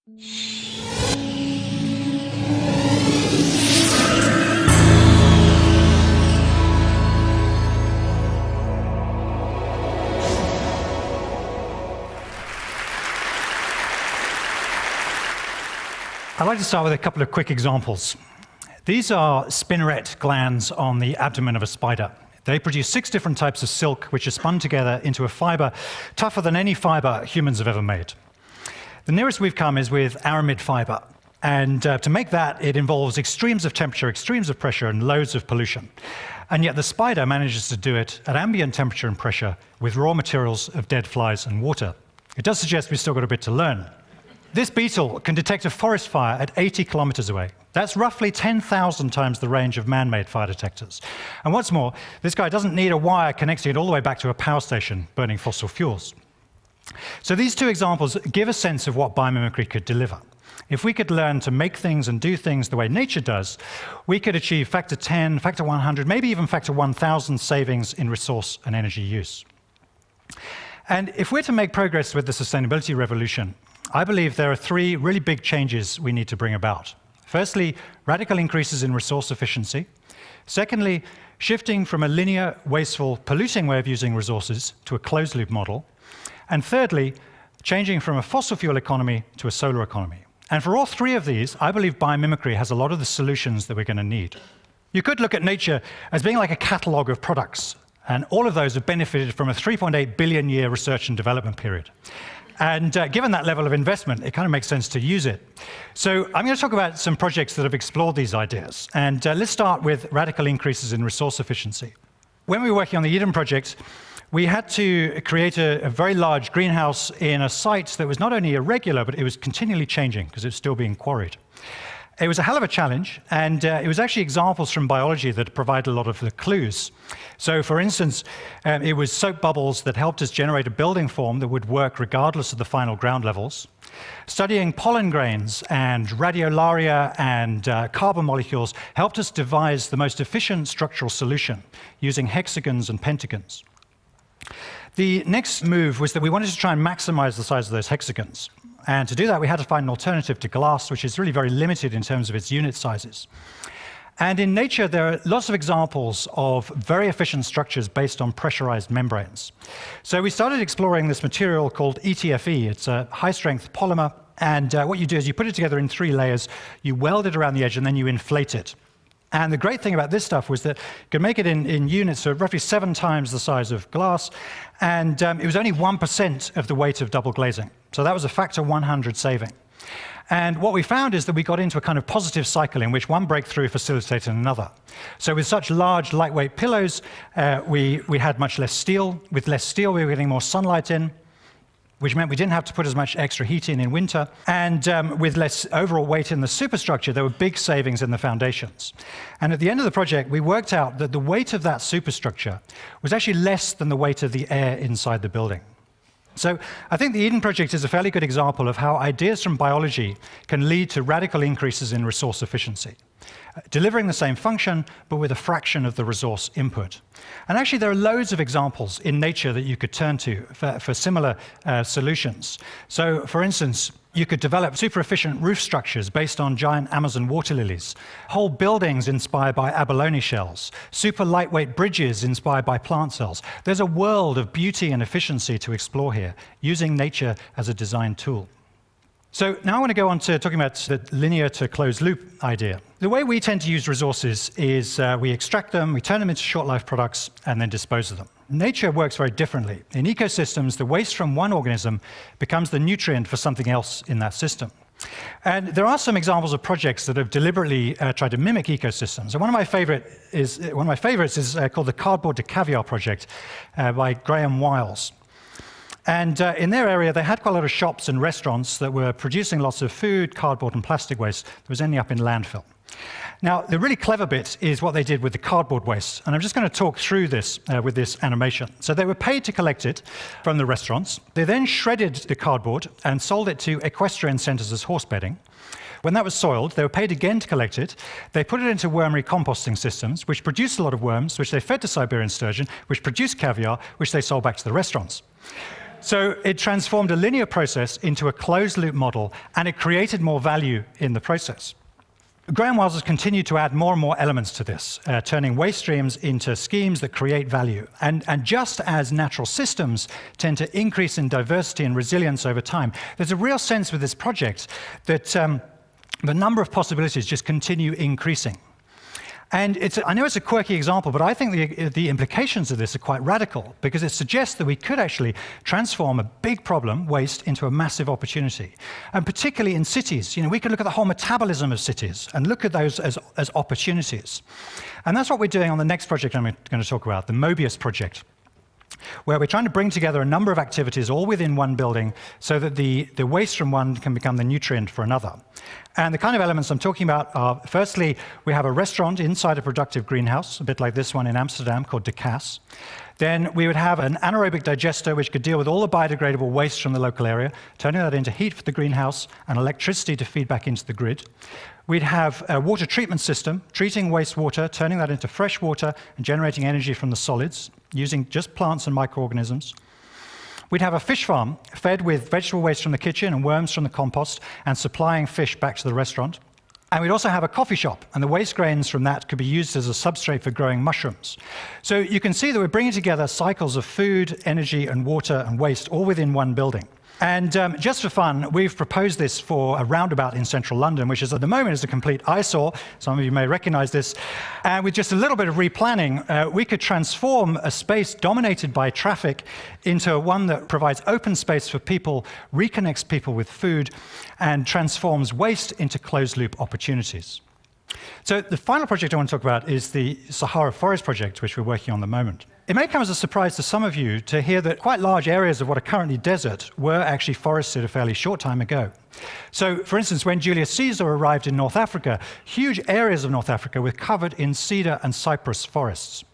I'd like to start with a couple of quick examples. These are spinneret glands on the abdomen of a spider. They produce 6 different types of silk, which are spun together into a fiber tougher than any fiber humans have ever made. The nearest we've come is with aramid fiber. And to make that, it involves extremes of temperature, extremes of pressure, and loads of pollution. And yet the spider manages to do it at ambient temperature and pressure with raw materials of dead flies and water. It does suggest we've still got a bit to learn. This beetle can detect a forest fire at 80 kilometers away. That's roughly 10,000 times the range of man-made fire detectors. And what's more, this guy doesn't need a wire connecting it all the way back to a power station burning fossil fuels. So these two examples give a sense of what biomimicry could deliver. If we could learn to make things and do things the way nature does, we could achieve factor 10, factor 100, maybe even factor 1,000 savings in resource and energy use. And if we're to make progress with the sustainability revolution, I believe there are 3 really big changes we need to bring about. Firstly, radical increases in resource efficiency. Secondly, shifting from a linear, wasteful, polluting way of using resources to a closed-loop model. And thirdly, changing from a fossil fuel economy to a solar economy. And for all 3 of these, I believe biomimicry has a lot of the solutions that we're going to need. You could look at nature as being like a catalogue of products, and all of those have benefited from a 3.8 billion year research and development period. And given that level of investment, it kind of makes sense to use it. So I'm going to talk about some projects that have explored these ideas. And let's start with radical increases in resource efficiency. When we were working on the Eden project, we had to create a very large greenhouse in a site that was not only irregular, but it was continually changing because it was still being quarried. It was a hell of a challenge, and it was actually examples from biology that provide a lot of the clues. So, for instance, it was soap bubbles that helped us generate a building form that would work regardless of the final ground levels. Studying pollen grains and radiolaria and carbon molecules helped us devise the most efficient structural solution using hexagons and pentagons. The next move was that we wanted to try and maximize the size of those hexagons. And to do that, we had to find an alternative to glass, which is really very limited in terms of its unit sizes. And in nature, there are lots of examples of very efficient structures based on pressurized membranes. So we started exploring this material called ETFE. It's a high-strength polymer. And what you do is you put it together in 3 layers, you weld it around the edge, and then you inflate it. And the great thing about this stuff was that you could make it in units, so roughly 7 times the size of glass, and it was only 1% of the weight of double glazing. So that was a factor 100 saving. And what we found is that we got into a kind of positive cycle in which one breakthrough facilitated another. So with such large, lightweight pillows, we had much less steel. With less steel, we were getting more sunlight in, which meant we didn't have to put as much extra heat in winter. And with less overall weight in the superstructure, there were big savings in the foundations. And at the end of the project, we worked out that the weight of that superstructure was actually less than the weight of the air inside the building. So I think the Eden project is a fairly good example of how ideas from biology can lead to radical increases in resource efficiency, delivering the same function, but with a fraction of the resource input. And actually, there are loads of examples in nature that you could turn to for similar solutions. So, for instance, you could develop super efficient roof structures based on giant Amazon water lilies, whole buildings inspired by abalone shells, super lightweight bridges inspired by plant cells. There's a world of beauty and efficiency to explore here, using nature as a design tool. So now I want to go on to talking about the linear to closed loop idea. The way we tend to use resources is we extract them, we turn them into short-life products, and then dispose of them. Nature works very differently. In ecosystems, the waste from one organism becomes the nutrient for something else in that system. And there are some examples of projects that have deliberately tried to mimic ecosystems. And one of my favorites is called the Cardboard to Caviar project by Graham Wiles. And in their area, they had quite a lot of shops and restaurants that were producing lots of food, cardboard, and plastic waste that was ending up in landfill. Now, the really clever bit is what they did with the cardboard waste. And I'm just going to talk through this with this animation. So they were paid to collect it from the restaurants. They then shredded the cardboard and sold it to equestrian centres as horse bedding. When that was soiled, they were paid again to collect it. They put it into worm recomposting systems, which produced a lot of worms, which they fed to Siberian sturgeon, which produced caviar, which they sold back to the restaurants. So it transformed a linear process into a closed-loop model, and it created more value in the process. Graham Wells has continued to add more and more elements to this, turning waste streams into schemes that create value. And just as natural systems tend to increase in diversity and resilience over time, there's a real sense with this project that the number of possibilities just continue increasing. And I know it's a quirky example, but I think the implications of this are quite radical, because it suggests that we could actually transform a big problem, waste, into a massive opportunity. And particularly in cities, we could look at the whole metabolism of cities and look at those as opportunities. And that's what we're doing on the next project I'm going to talk about, the Mobius project, where we're trying to bring together a number of activities all within one building so that the waste from one can become the nutrient for another. And the kind of elements I'm talking about are, firstly, we have a restaurant inside a productive greenhouse, a bit like this one in Amsterdam called De Cas. Then we would have an anaerobic digester which could deal with all the biodegradable waste from the local area, turning that into heat for the greenhouse and electricity to feed back into the grid. We'd have a water treatment system, treating wastewater, turning that into fresh water and generating energy from the solids, using just plants and microorganisms. We'd have a fish farm fed with vegetable waste from the kitchen and worms from the compost and supplying fish back to the restaurant. And we'd also have a coffee shop, and the waste grains from that could be used as a substrate for growing mushrooms. So you can see that we're bringing together cycles of food, energy, and water and waste all within one building. And just for fun, we've proposed this for a roundabout in central London, which is at the moment is a complete eyesore. Some of you may recognize this. And with just a little bit of replanning, we could transform a space dominated by traffic into one that provides open space for people, reconnects people with food, and transforms waste into closed-loop opportunities. So the final project I want to talk about is the Sahara Forest project, which we're working on at the moment. It may come as a surprise to some of you to hear that quite large areas of what are currently desert were actually forested a fairly short time ago. So, for instance, when Julius Caesar arrived in North Africa, huge areas of North Africa were covered in cedar and cypress forests.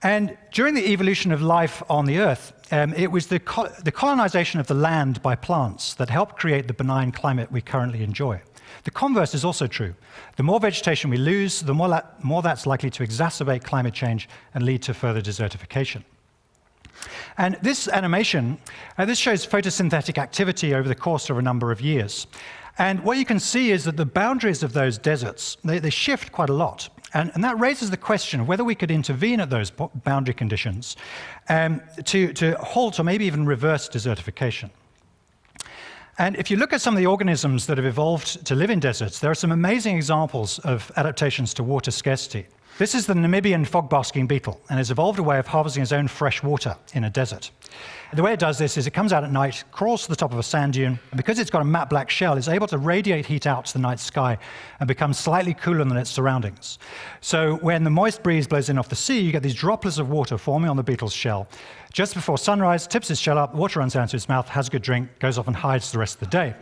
And during the evolution of life on the Earth, it was the colonization of the land by plants that helped create the benign climate we currently enjoy. The converse is also true. The more vegetation we lose, the more that's likely to exacerbate climate change and lead to further desertification. And this animation, this shows photosynthetic activity over the course of a number of years. And what you can see is that the boundaries of those deserts, they shift quite a lot. And that raises the question of whether we could intervene at those boundary conditions to halt or maybe even reverse desertification. And if you look at some of the organisms that have evolved to live in deserts, there are some amazing examples of adaptations to water scarcity. This is the Namibian fog-basking beetle, and has evolved a way of harvesting its own fresh water in a desert. The way it does this is it comes out at night, crawls to the top of a sand dune, and because it's got a matte black shell, it's able to radiate heat out to the night sky and become slightly cooler than its surroundings. So when the moist breeze blows in off the sea, you get these droplets of water forming on the beetle's shell. Just before sunrise, tips its shell up, water runs down to its mouth, has a good drink, goes off and hides the rest of the day.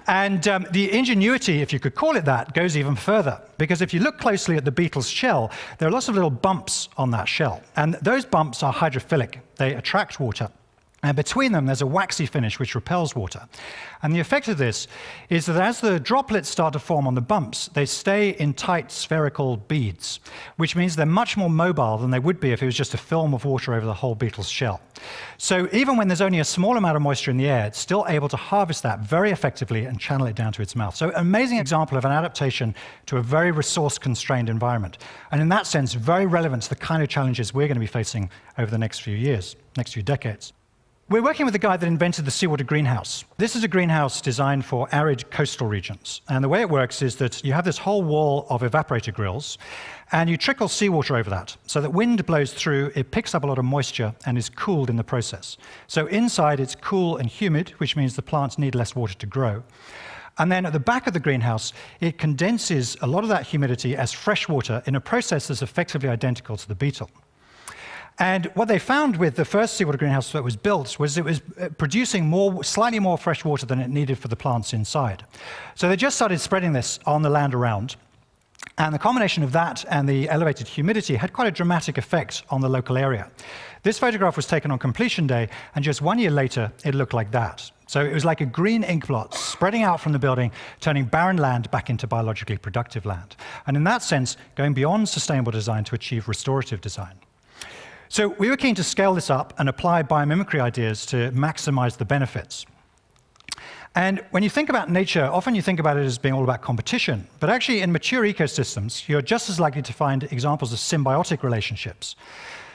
And the ingenuity, if you could call it that, goes even further. Because if you look closely at the beetle's shell, there are lots of little bumps on that shell. And those bumps are hydrophilic. They attract water. And between them, there's a waxy finish which repels water. And the effect of this is that as the droplets start to form on the bumps, they stay in tight spherical beads, which means they're much more mobile than they would be if it was just a film of water over the whole beetle's shell. So even when there's only a small amount of moisture in the air, it's still able to harvest that very effectively and channel it down to its mouth. So an amazing example of an adaptation to a very resource-constrained environment. And in that sense, very relevant to the kind of challenges we're going to be facing over the next few years, next few decades. We're working with the guy that invented the seawater greenhouse. This is a greenhouse designed for arid coastal regions. And the way it works is that you have this whole wall of evaporator grills, and you trickle seawater over that. So that wind blows through, it picks up a lot of moisture and is cooled in the process. So inside it's cool and humid, which means the plants need less water to grow. And then at the back of the greenhouse, it condenses a lot of that humidity as fresh water in a process that's effectively identical to the beetle. And what they found with the first seawater greenhouse that was built was it was producing slightly more fresh water than it needed for the plants inside. So they just started spreading this on the land around. And the combination of that and the elevated humidity had quite a dramatic effect on the local area. This photograph was taken on completion day, and just 1 year later, it looked like that. So it was like a green ink blot spreading out from the building, turning barren land back into biologically productive land. And in that sense, going beyond sustainable design to achieve restorative design. So we were keen to scale this up and apply biomimicry ideas to maximize the benefits. And when you think about nature, often you think about it as being all about competition. But actually, in mature ecosystems, you're just as likely to find examples of symbiotic relationships.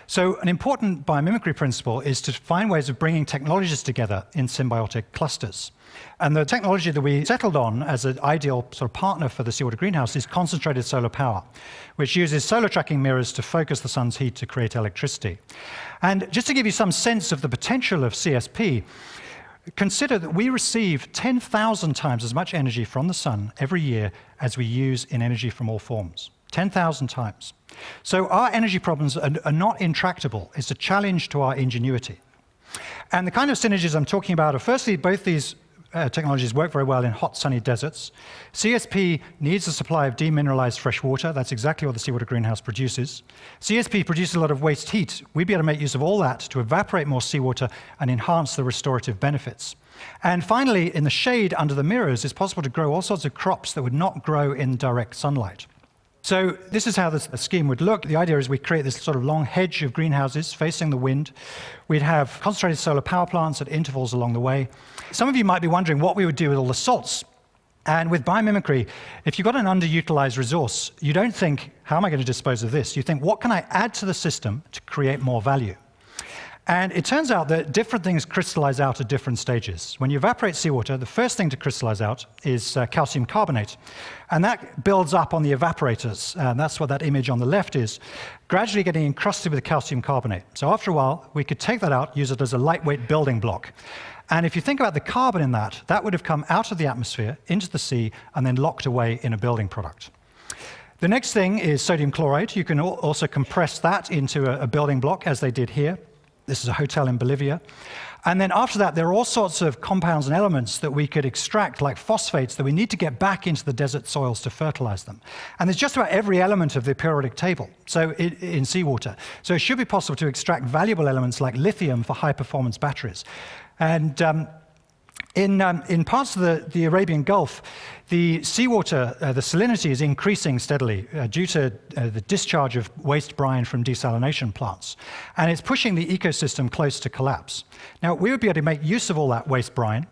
So an important biomimicry principle is to find ways of bringing technologies together in symbiotic clusters. And the technology that we settled on as an ideal sort of partner for the seawater greenhouse is concentrated solar power, which uses solar tracking mirrors to focus the sun's heat to create electricity. And just to give you some sense of the potential of CSP, consider that we receive 10,000 times as much energy from the sun every year as we use in energy from all forms. 10,000 times. So our energy problems are not intractable. It's a challenge to our ingenuity. And the kind of synergies I'm talking about are, firstly, both these technologies work very well in hot, sunny deserts. CSP needs a supply of demineralized fresh water. That's exactly what the seawater greenhouse produces. CSP produces a lot of waste heat. We'd be able to make use of all that to evaporate more seawater and enhance the restorative benefits. And finally, in the shade under the mirrors, it's possible to grow all sorts of crops that would not grow in direct sunlight. So this is how the scheme would look. The idea is we create this sort of long hedge of greenhouses facing the wind. We'd have concentrated solar power plants at intervals along the way. Some of you might be wondering what we would do with all the salts. And with biomimicry, if you've got an underutilized resource, you don't think, how am I going to dispose of this? You think, what can I add to the system to create more value? And it turns out that different things crystallize out at different stages. When you evaporate seawater, the first thing to crystallize out is calcium carbonate. And that builds up on the evaporators. And that's what that image on the left is, gradually getting encrusted with calcium carbonate. So after a while, we could take that out, use it as a lightweight building block. And if you think about the carbon in that, that would have come out of the atmosphere, into the sea, and then locked away in a building product. The next thing is sodium chloride. You can also compress that into a building block, as they did here. This is a hotel in Bolivia. And then after that, there are all sorts of compounds and elements that we could extract, like phosphates, that we need to get back into the desert soils to fertilize them. And there's just about every element of the periodic table in seawater. So it should be possible to extract valuable elements like lithium for high-performance batteries. And in parts of the Arabian Gulf, the seawater, the salinity is increasing steadily due to the discharge of waste brine from desalination plants. And it's pushing the ecosystem close to collapse. Now, we would be able to make use of all that waste brine.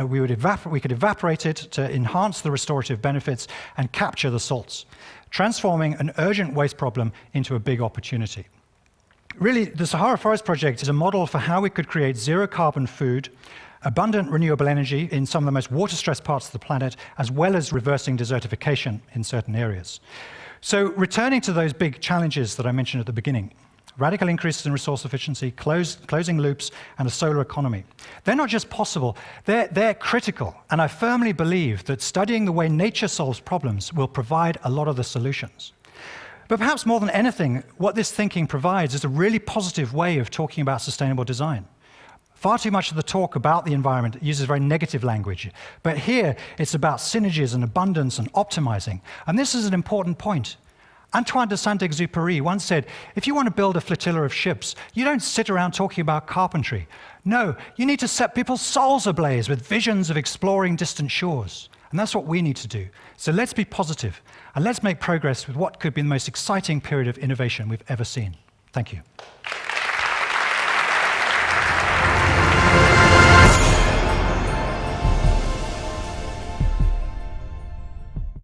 We could evaporate it to enhance the restorative benefits and capture the salts, transforming an urgent waste problem into a big opportunity. Really, the Sahara Forest Project is a model for how we could create zero-carbon food, abundant renewable energy in some of the most water-stressed parts of the planet, as well as reversing desertification in certain areas. So returning to those big challenges that I mentioned at the beginning, radical increases in resource efficiency, closing loops, and a solar economy. They're not just possible, they're critical. And I firmly believe that studying the way nature solves problems will provide a lot of the solutions. But perhaps more than anything, what this thinking provides is a really positive way of talking about sustainable design. Far too much of the talk about the environment uses very negative language. But here, it's about synergies and abundance and optimizing. And this is an important point. Antoine de Saint-Exupéry once said, if you want to build a flotilla of ships, you don't sit around talking about carpentry. No, you need to set people's souls ablaze with visions of exploring distant shores. And that's what we need to do. So let's be positive, and let's make progress with what could be the most exciting period of innovation we've ever seen. Thank you.